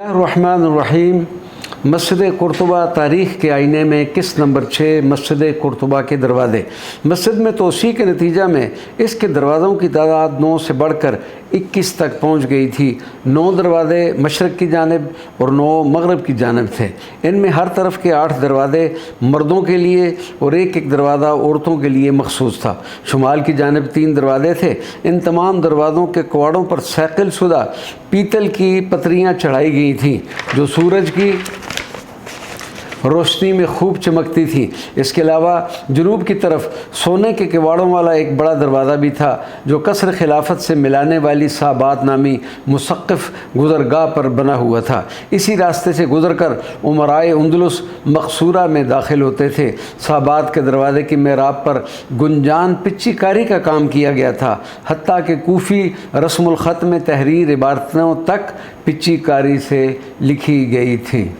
रहमान मस्जिद कुर्तुबा तारीख़ के आईने में किस नंबर 6 मस्जिद कुर्तुबा के दरवाज़े। मस्जिद में तोसी के नतीजा में इसके दरवाज़ों की तादाद 9 से बढ़कर 21 तक पहुँच गई थी। 9 दरवाज़े मशरक़ की जानिब और 9 मगरब की जानिब थे। इनमें हर तरफ के 8 दरवाज़े मर्दों के लिए और एक दरवाज़ा औरतों के लिए मखसूस था। शुमाल की जानिब 3 दरवाज़े थे। इन तमाम दरवाज़ों के कवाड़ों पर सैकिल शुदा पीतल की पतरियाँ चढ़ाई गई थीं जो सूरज की रोशनी में खूब चमकती थी। इसके अलावा जनूब की तरफ सोने के किवाड़ों वाला एक बड़ा दरवाज़ा भी था जो कसर खिलाफत से मिलाने वाली साबात नामी मुसक्क़िफ़ गुज़रगाह पर बना हुआ था। इसी रास्ते से गुज़रकर उमराए अंदलुस मकसूरा में दाखिल होते थे। साबात के दरवाज़े की मेहराब पर गुंजान पिच्चीकारी का काम किया गया था। हत्ता कि कूफ़ी रस्मुल ख़त में तहरीर इबारतों तक पिच्चीकारी से लिखी गई थी।